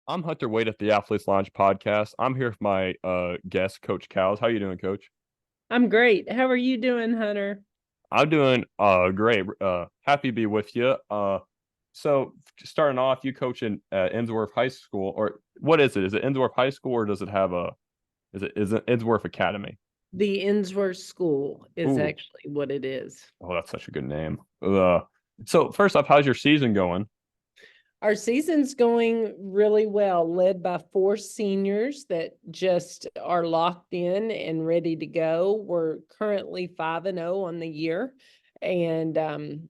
I'm Hunter Wade at the Athletes Lounge podcast. I'm here with my guest, Coach Cowles. How you doing, Coach? I'm great. How are you doing, Hunter? I'm doing great. Happy to be with you. So starting off, you coach in Ensworth High School, or what is it? Is it Ensworth High School, or does it have a? Is it Ensworth Academy? The Ensworth School is Ooh, actually what it is. oh, that's such a good name. So first off, how's your season going? Our season's going really well, led by four seniors that just are locked in and ready to go. We're currently 5-0 on the year. And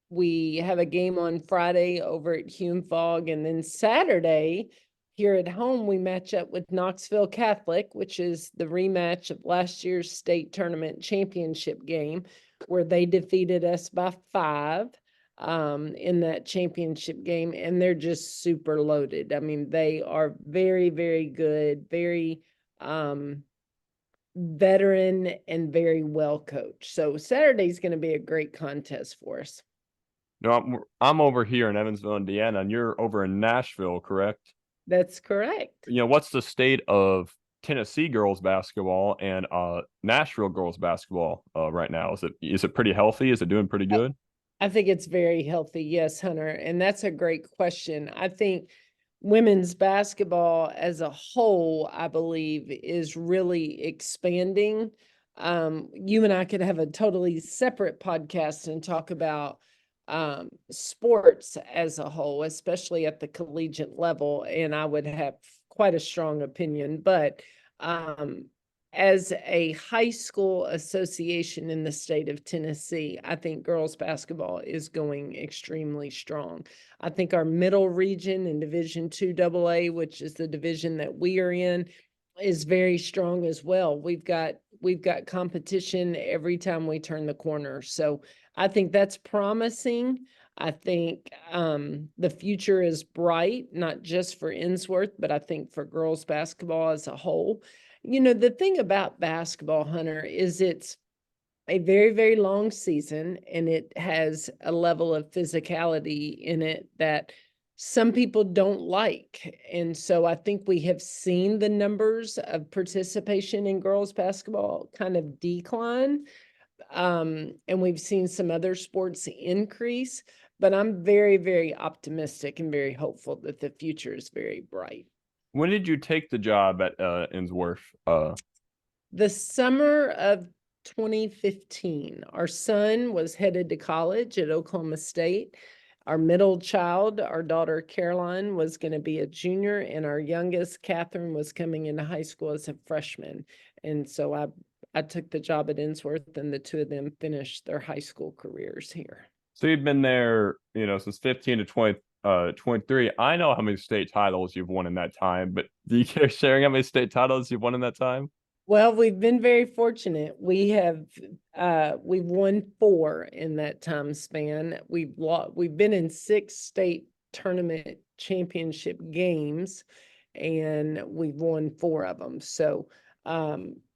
we have a game on Friday over at Hume Fogg. And then Saturday, here at home, we match up with Knoxville Catholic, which is the rematch of last year's state tournament championship game, where they defeated us by 5 in that championship game, and they're just super loaded. I mean, they are very, very good, very um, veteran, and very well coached. So Saturday's going to be a great contest for us. No, I'm over here in Evansville, Indiana, and you're over in Nashville, correct? That's correct. What's the state of Tennessee girls basketball and Nashville girls basketball right now? Is it pretty healthy? Is it doing pretty I good? I think it's very healthy. Yes, Hunter. And that's a great question. I think women's basketball as a whole, I believe, is really expanding. You and I could have a totally separate podcast and talk about sports as a whole, especially at the collegiate level, and I would have quite a strong opinion. But um, as a high school association in the state of Tennessee, I think girls basketball is going extremely strong. I think our middle region in Division Two AA, which is the division that we are in, is very strong as well. We've got competition every time we turn the corner. So I think that's promising. I think the future is bright, not just for Ensworth, but I think for girls basketball as a whole. The thing about basketball, Hunter, is it's a very, very long season, and it has a level of physicality in it that some people don't like. And so I think we have seen the numbers of participation in girls basketball kind of decline. And we've seen some other sports increase, but I'm very, very optimistic and very hopeful that the future is very bright. When did you take the job at Ensworth? The summer of 2015, our son was headed to college at Oklahoma State. Our middle child, our daughter Caroline, was going to be a junior, and our youngest, Catherine, was coming into high school as a freshman. And so I took the job at Ensworth, and the two of them finished their high school careers here. So you've been there, since 15 to 23. I know how many state titles you've won in that time, but do you care sharing how many state titles you've won in that time? Well, we've been very fortunate. We've won 4 in that time span. We've been in 6 state tournament championship games, and we've won 4 of them. So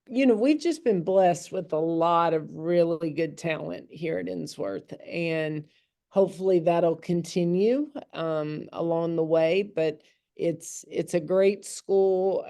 we've just been blessed with a lot of really good talent here at Ensworth, and hopefully that'll continue along the way. But it's a great school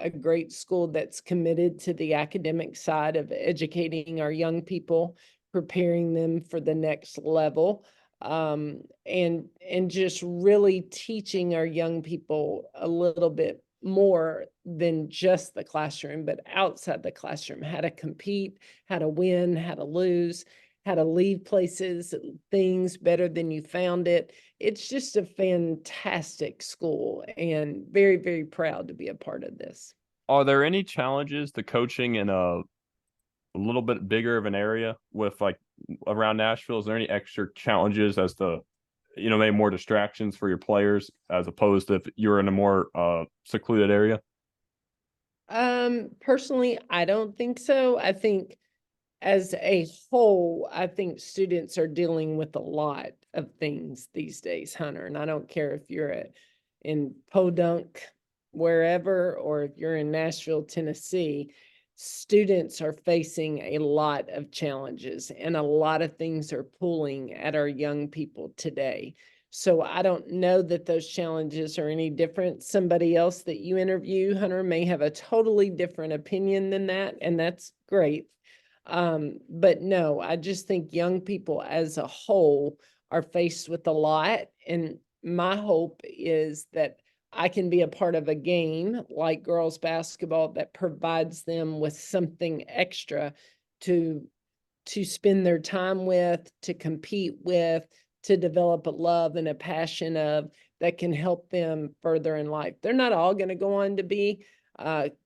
that's committed to the academic side of educating our young people, preparing them for the next level, and just really teaching our young people a little bit more than just the classroom, but outside the classroom, how to compete, how to win, how to lose, how to leave places, things better than you found it. It's just a fantastic school, and very, very proud to be a part of this. Are there any challenges to coaching in a little bit bigger of an area with like around Nashville? Is there any extra challenges as to, maybe more distractions for your players as opposed to if you're in a more secluded area? Personally, I don't think so. I think as a whole, I think students are dealing with a lot of things these days, Hunter. And I don't care if you're in Podunk, wherever, or if you're in Nashville, Tennessee, students are facing a lot of challenges, and a lot of things are pulling at our young people today. So I don't know that those challenges are any different. Somebody else that you interview, Hunter, may have a totally different opinion than that, and that's great. But no, I just think young people as a whole are faced with a lot. And my hope is that I can be a part of a game like girls basketball that provides them with something extra to spend their time with, to compete with, to develop a love and a passion of that can help them further in life. They're not all going to go on to be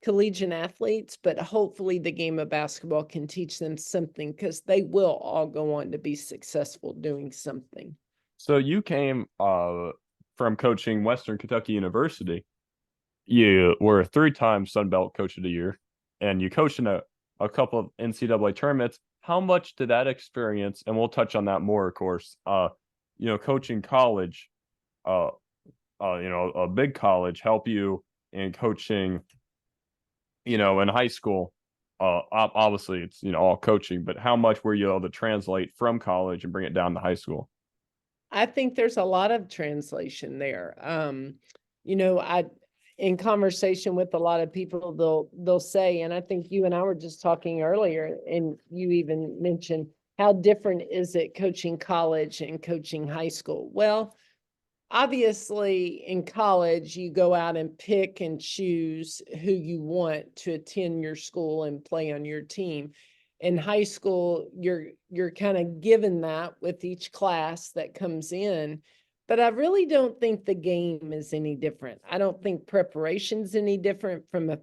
collegiate athletes, but hopefully the game of basketball can teach them something because they will all go on to be successful doing something. So you came from coaching Western Kentucky University. You were a three-time Sun Belt Coach of the Year, and you coached in a couple of NCAA tournaments. How much did that experience, and we'll touch on that more, of course, coaching college, uh, a big college, help you in coaching, in high school? Obviously, it's all coaching, but how much were you able to translate from college and bring it down to high school? I think there's a lot of translation there. I in conversation with a lot of people, they'll say, and I think you and I were just talking earlier, and you even mentioned how different is it coaching college and coaching high school? Well, obviously in college you go out and pick and choose who you want to attend your school and play on your team. In high school you're kind of given that with each class that comes in, but I really don't think the game is any different. I don't think preparation's any different from a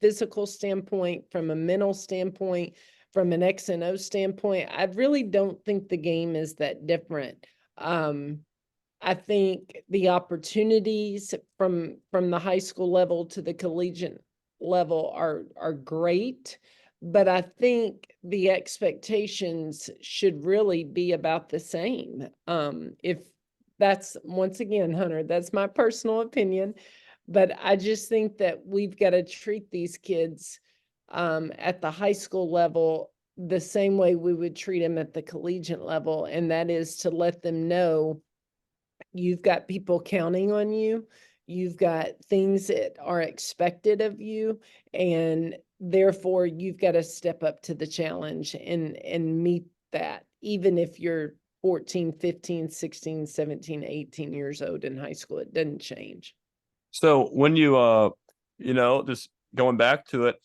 physical standpoint, from a mental standpoint, from an X and O standpoint. I really don't think the game is that different. I think the opportunities from the high school level to the collegiate level are great, but I think the expectations should really be about the same. If that's, once again, Hunter, that's my personal opinion, but I just think that we've got to treat these kids at the high school level the same way we would treat them at the collegiate level, and that is to let them know you've got people counting on you. You've got things that are expected of you, and therefore you've got to step up to the challenge and meet that, even if you're 14, 15, 16, 17, 18 years old in high school. It doesn't change. So when just going back to it,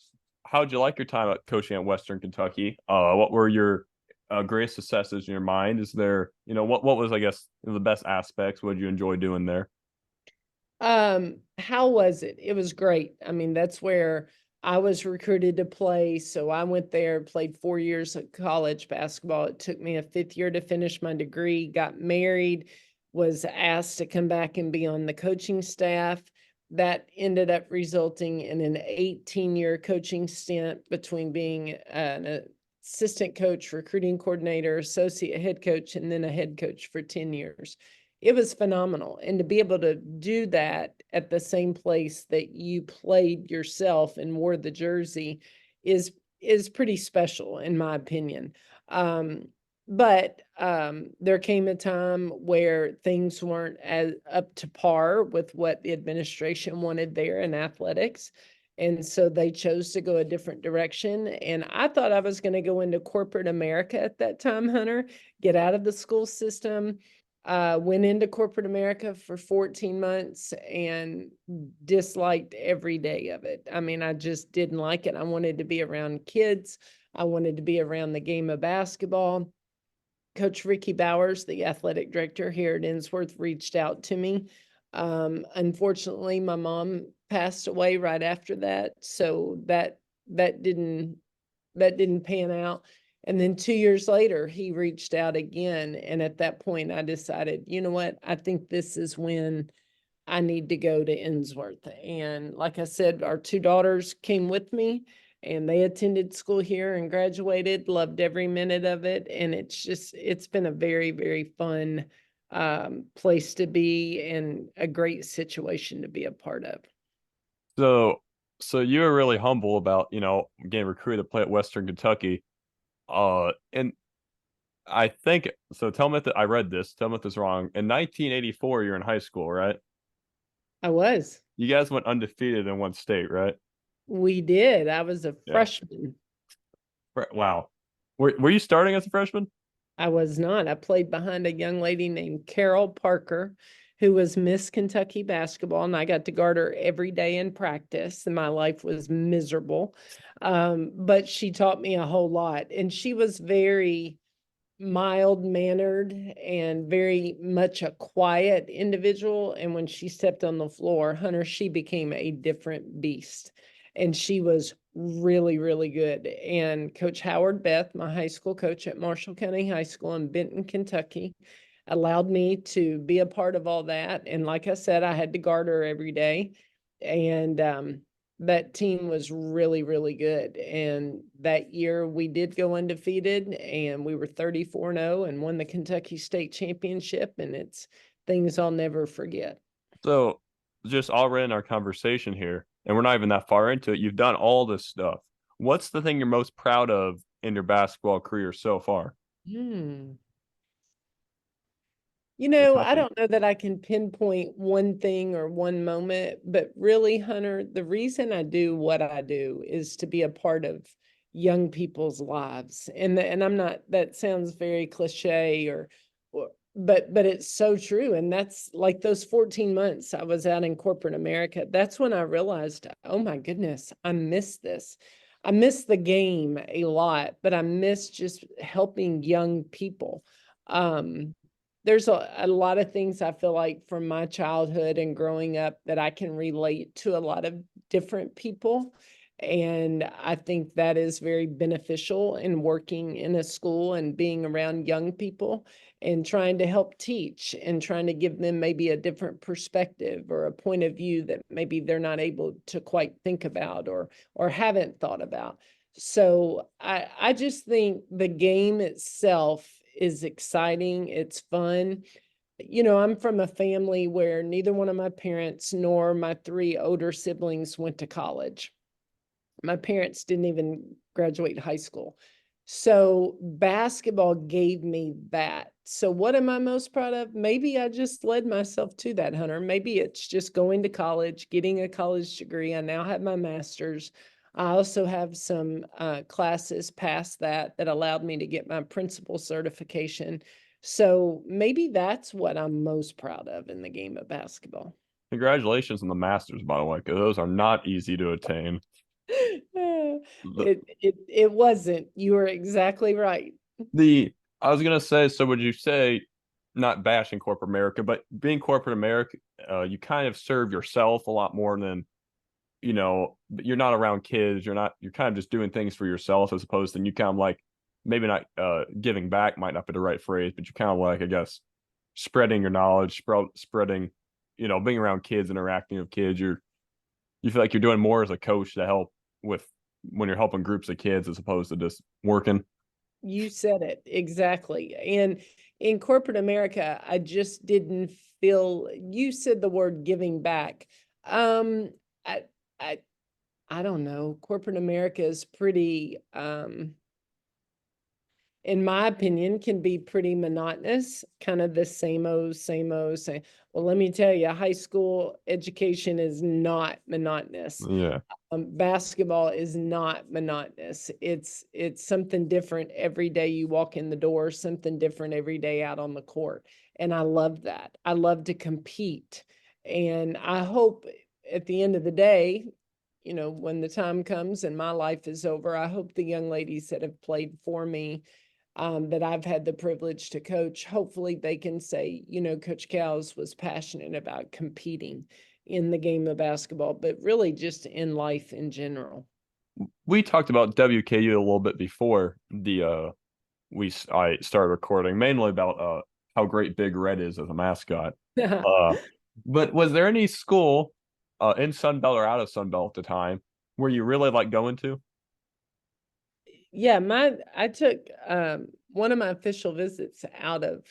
how'd you like your time at coaching at Western Kentucky? What were your greatest successes in your mind? Is there, what was, I guess, the best aspects? What did you enjoy doing there? How was it? It was great. I mean, that's where I was recruited to play. So I went there, played 4 years of college basketball. It took me a fifth year to finish my degree, got married, was asked to come back and be on the coaching staff. That ended up resulting in an 18-year coaching stint between being an assistant coach, recruiting coordinator, associate head coach, and then a head coach for 10 years. It was phenomenal. And to be able to do that at the same place that you played yourself and wore the jersey is pretty special, in my opinion. But there came a time where things weren't as up to par with what the administration wanted there in athletics. And so they chose to go a different direction. And I thought I was going to go into corporate America at that time, Hunter, get out of the school system. Went into corporate America for 14 months and disliked every day of it. I mean, I just didn't like it. I wanted to be around kids. I wanted to be around the game of basketball. Coach Ricky Bowers, the athletic director here at Ensworth, reached out to me. Unfortunately, my mom passed away right after that, so that didn't pan out. And then 2 years later, he reached out again. And at that point, I decided, you know what? I think this is when I need to go to Ensworth. And like I said, our two daughters came with me and they attended school here and graduated, loved every minute of it. And it's been a very, very fun place to be and a great situation to be a part of. So, so you were really humble about, getting recruited to play at Western Kentucky. And I think so. Tell me if I read this. Tell me if this is wrong. In 1984, you're in high school, right? I was. You guys went undefeated in one state, right? We did. I was a Yeah. freshman. Wow. Were you starting as a freshman? I was not. I played behind a young lady named Carol Parker, who was Miss Kentucky basketball, and I got to guard her every day in practice, and my life was miserable. But she taught me a whole lot, and she was very mild mannered and very much a quiet individual. And when she stepped on the floor, Hunter, she became a different beast. And she was really, really good. And Coach Howard Beth, my high school coach at Marshall County High School in Benton, Kentucky, allowed me to be a part of all that. And like I said, I had to guard her every day. And that team was really, really good. And that year we did go undefeated and we were 34-0 and won the Kentucky State Championship. And it's things I'll never forget. So just already in our conversation here, and we're not even that far into it. You've done all this stuff. What's the thing you're most proud of in your basketball career so far? Hmm. It's I nothing. don't know that I can pinpoint one thing or one moment, but really, Hunter, the reason I do what I do is to be a part of young people's lives. And I'm not, that sounds very cliche or but it's so true. And that's like those 14 months I was out in corporate America. That's when I realized, oh my goodness, I miss this. I miss the game a lot, but I miss just helping young people. Um, there's a lot of things I feel like from my childhood and growing up that I can relate to a lot of different people. And I think that is very beneficial in working in a school and being around young people and trying to help teach and trying to give them maybe a different perspective or a point of view that maybe they're not able to quite think about or haven't thought about. So I just think the game itself is exciting. It's fun. I'm from a family where neither one of my parents nor my three older siblings went to college. My parents didn't even graduate high school. So basketball gave me that. So what am I most proud of? Maybe I just led myself to that, Hunter. Maybe it's just going to college, getting a college degree. I now have my master's. I also have some classes past that allowed me to get my principal certification. So maybe that's what I'm most proud of in the game of basketball. Congratulations on the Masters, by the way, because those are not easy to attain. The, It wasn't. You were exactly right. the I was gonna say, so would you say, not bashing corporate America, but being corporate America, you kind of serve yourself a lot more than you're not around kids. You're kind of just doing things for yourself as opposed to you kind of like maybe not giving back might not be the right phrase, but you kind of like, I guess, spreading your knowledge, spreading, being around kids, interacting with kids. You feel like you're doing more as a coach to help with when you're helping groups of kids as opposed to just working. You said it exactly. And in corporate America, I just didn't feel you said the word giving back. Um, I I I don't know. Corporate America is pretty in my opinion, can be pretty monotonous, kind of the same old, same old, same. Well, let me tell you, high school education is not monotonous. Yeah. Basketball is not monotonous. It's something different every day you walk in the door, something different every day out on the court. And I love that. I love to compete. And I hope at the end of the day, when the time comes and my life is over, I hope the young ladies that have played for me that I've had the privilege to coach, hopefully they can say, Coach Cowles was passionate about competing in the game of basketball, but really just in life in general. We talked about WKU a little bit before I started recording, mainly about how great Big Red is as a mascot. Uh, but was there any school in Sunbelt or out of Sunbelt at the time where you really like going to? Yeah, I took one of my official visits out of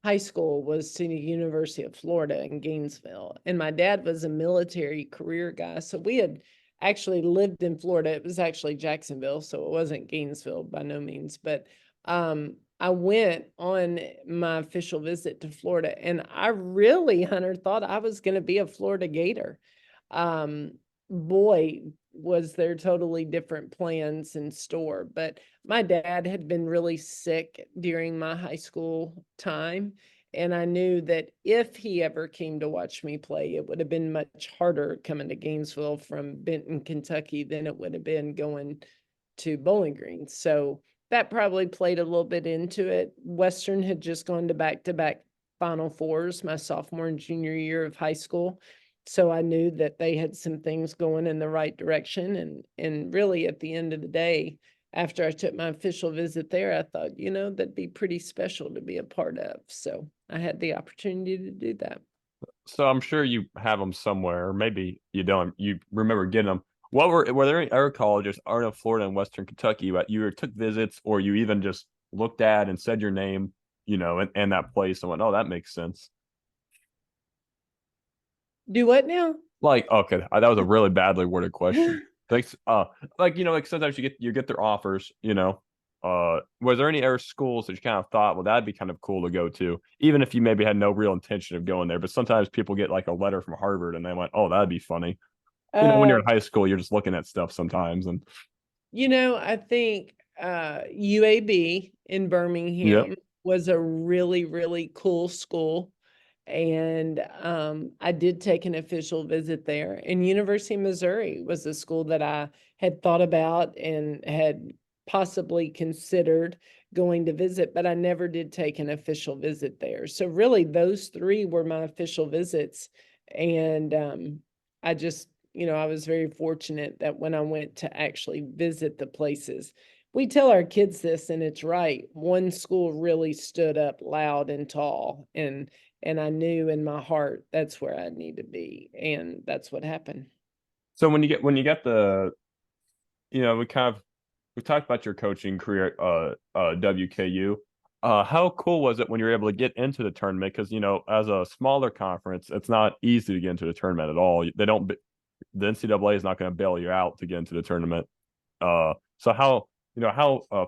high school was to the University of Florida in Gainesville. And my dad was a military career guy. So we had actually lived in Florida. It was actually Jacksonville, so it wasn't Gainesville by no means. But I went on my official visit to Florida, and I really, Hunter, thought I was going to be a Florida Gator. Um, Boy, was there totally different plans in store. But my dad had been really sick during my high school time. And I knew that if he ever came to watch me play, it would have been much harder coming to Gainesville from Benton, Kentucky, than it would have been going to Bowling Green. So that probably played a little bit into it. Western had just gone to back Final Fours my sophomore and junior year of high school. So I knew that they had some things going in the right direction. And really at the end of the day, after I took my official visit there, I thought, that'd be pretty special to be a part of. So I had the opportunity to do that. So I'm sure you have them somewhere, or maybe you don't. You remember getting them. Were there any other colleges, out of Florida and Western Kentucky, that you either took visits or you even just looked at and said your name, and that place and went, oh, that makes sense. Do what now? Like, okay, that was a really badly worded question. Thanks. Like sometimes you get their offers, were there any other schools that you kind of thought, well, that'd be kind of cool to go to, even if you maybe had no real intention of going there? But sometimes people get like a letter from Harvard and they went, oh, that'd be funny. When you're Uh, in high school, you're just looking at stuff sometimes, and I think UAB in yep. Birmingham was a really, really cool school. And I did take an official visit there. And University of Missouri was a school that I had thought about and had possibly considered going to visit, but I never did take an official visit there. So really, those three were my official visits. And I just, I was very fortunate that when I went to actually visit the places, we tell our kids this, and it's right. One school really stood up loud and tall, and I knew in my heart that's where I need to be, and that's what happened. So when you get we talked about your coaching career at WKU. How cool was it when you were able to get into the tournament? Because as a smaller conference, it's not easy to get into the tournament at all. They don't. The NCAA is not going to bail you out to get into the tournament. So how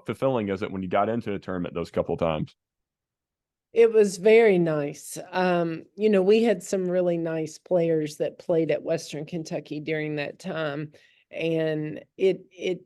fulfilling is it when you got into the tournament those couple of times? It was very nice. We had some really nice players that played at Western Kentucky during that time, and it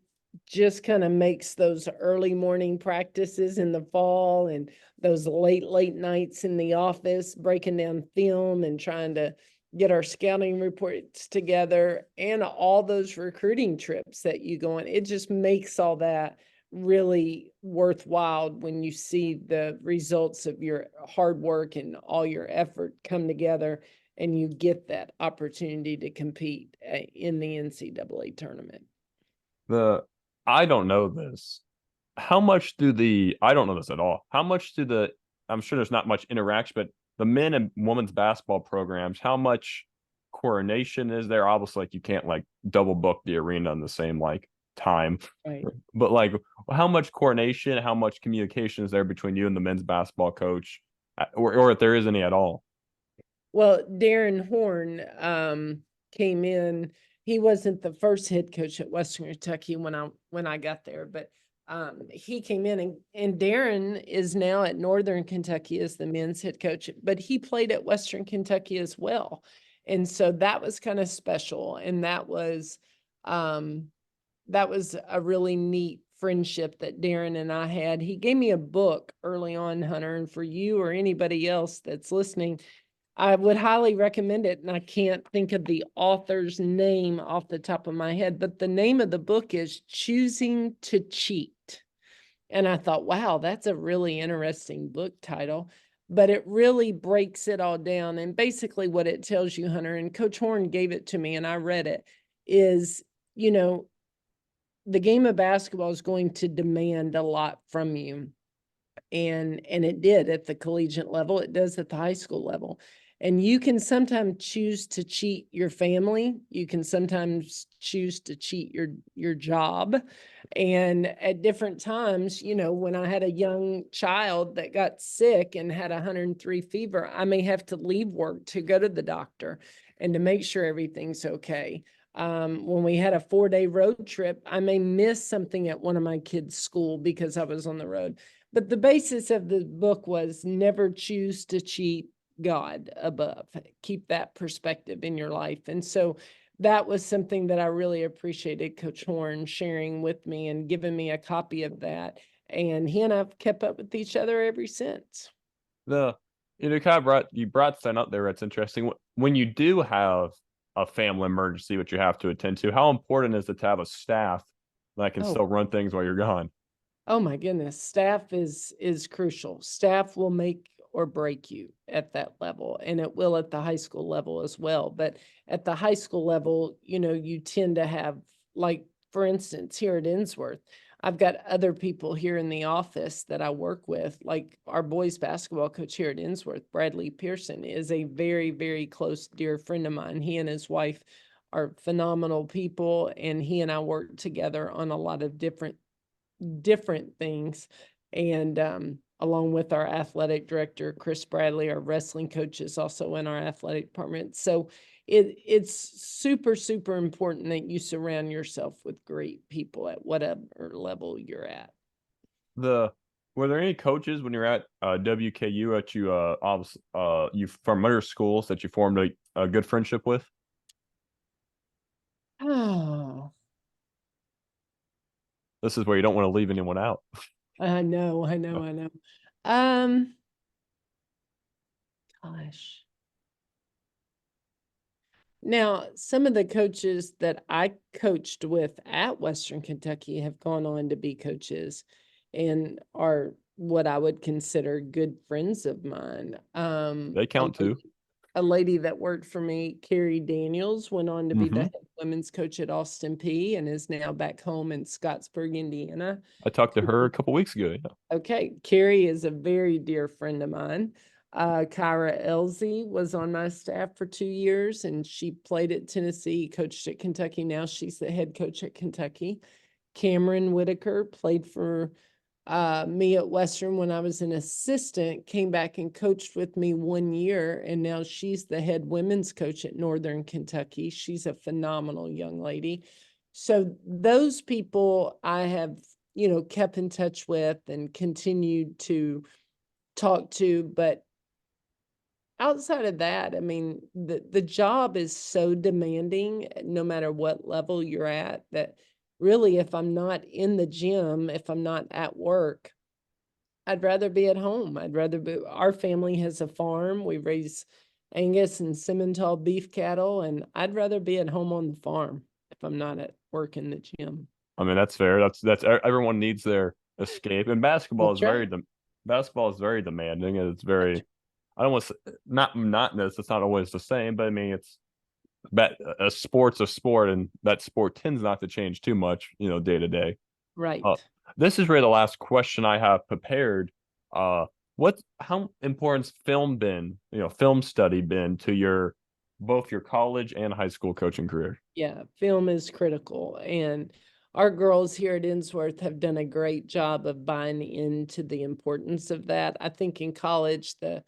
just kind of makes those early morning practices in the fall and those late nights in the office breaking down film and trying to get our scouting reports together, and all those recruiting trips that you go on. It just makes all that really worthwhile when you see the results of your hard work and all your effort come together, and you get that opportunity to compete in the NCAA tournament. The I don't know this. How much do the I don't know this at all. How much do the I'm sure there's not much interaction, but the men and women's basketball programs, how much coordination is there? Obviously, like you can't like double book the arena in the same like time. Right. But like how much coordination, how much communication is there between you and the men's basketball coach? Or if there is any at all. Well, Darren Horn came in. He wasn't the first head coach at Western Kentucky when I got there, but he came in, and Darren is now at Northern Kentucky as the men's head coach, but he played at Western Kentucky as well. And so that was kind of special. And um, that was a really neat friendship that Darren and I had. He gave me a book early on, Hunter, and for you or anybody else that's listening, I would highly recommend it. And I can't think of the author's name off the top of my head, but the name of the book is Choosing to Cheat. And I thought, wow, that's a really interesting book title. But it really breaks it all down. And basically, what it tells you, Hunter, and Coach Horn gave it to me and I read it, is, you know, the game of basketball is going to demand a lot from you. And it did at the collegiate level, it does at the high school level. And you can sometimes choose to cheat your family, you can sometimes choose to cheat your job. And at different times, when I had a young child that got sick and had 103 fever, I may have to leave work to go to the doctor and to make sure everything's okay. When we had a 4-day road trip, I may miss something at one of my kids' school because I was on the road. But the basis of the book was never choose to cheat God above. Keep that perspective in your life. And so that was something that I really appreciated Coach Horn sharing with me and giving me a copy of that. And he and I've kept up with each other ever since. The kind of brought something up there that's interesting. When you do have a family emergency which you have to attend to, how important is it to have a staff that can Oh, still run things while you're gone? oh my goodness, staff is crucial. Staff will make or break you at that level, and it will at the high school level as well. But at the high school level, you tend to have, like, for instance, here at Ensworth, I've got other people here in the office that I work with, like our boys basketball coach here at Ensworth, Bradley Pearson, is a very, very close, dear friend of mine. He and his wife are phenomenal people, and he and I work together on a lot of different things. And along with our athletic director, Chris Bradley, our wrestling coach is also in our athletic department. So it's super, super important that you surround yourself with great people at whatever level you're at. Were there any coaches when you're at WKU that you from other schools that you formed a good friendship with? Oh, This is where you don't want to leave anyone out. I know, I know, I know. Um, Gosh. Now, some of the coaches that I coached with at Western Kentucky have gone on to be coaches and are what I would consider good friends of mine. They count too. A lady that worked for me, Carrie Daniels, went on to be the Hmm. head women's coach at Austin P and is now back home in Scottsburg, Indiana. I talked to her a couple weeks ago. Yeah. Okay, Carrie is a very dear friend of mine. Kyra Elsie was on my staff for 2 years, and she played at Tennessee, coached at Kentucky. Now she's the head coach at Kentucky. Cameron Whitaker played for me at Western when I was an assistant, came back and coached with me 1 year, and now she's the head women's coach at Northern Kentucky. She's a phenomenal young lady. So those people I have, kept in touch with and continued to talk to. But outside of that, I mean, the job is so demanding, no matter what level you're at, that really, if I'm not in the gym, if I'm not at work, I'd rather be at home. Our family has a farm. We raise Angus and Simmental beef cattle, and I'd rather be at home on the farm if I'm not at work in the gym. I mean, that's fair. Everyone needs their escape, and That's right. basketball is very demanding, and it's very, I don't want to say, not monotonous. It's not always the same, but I mean, it's a sport's a sport, and that sport tends not to change too much, day to day. Uh, Right. this is really the last question I have prepared. How important's film study been to both your college and high school coaching career? Yeah, film is critical. And our girls here at Ensworth have done a great job of buying into the importance of that. I think in college, the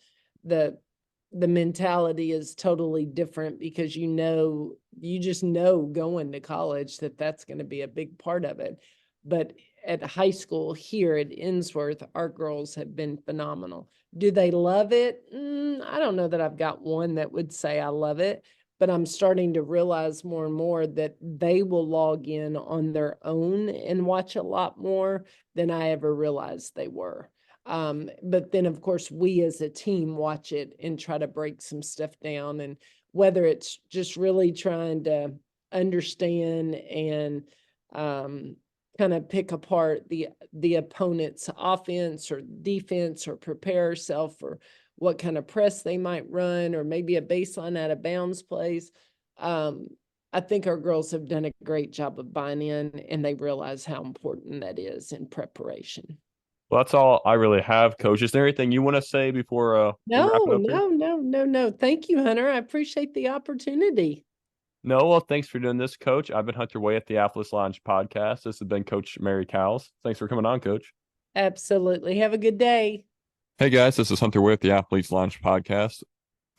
the mentality is totally different because you just know going to college that that's going to be a big part of it. But at high school here at Ensworth, our girls have been phenomenal. Do they love it? I don't know that I've got one that would say I love it, but I'm starting to realize more and more that they will log in on their own and watch a lot more than I ever realized they were. But then, of course, we as a team watch it and try to break some stuff down. And whether it's just really trying to understand and kind of pick apart the opponent's offense or defense, or prepare ourselves for what kind of press they might run, or maybe a baseline out of bounds plays. I think our girls have done a great job of buying in, and they realize how important that is in preparation. Well, that's all I really have, Coach. Is there anything you want to say before we wrap No, it up here? no, no, no, no. Thank you, Hunter. I appreciate the opportunity. No, well, thanks for doing this, Coach. I've been Hunter Way at the Athletes Lounge podcast. This has been Coach Mary Cowles. Thanks for coming on, Coach. Absolutely. Have a good day. Hey guys, this is Hunter Way at the Athletes Lounge podcast.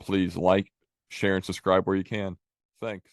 Please like, share, and subscribe where you can. Thanks.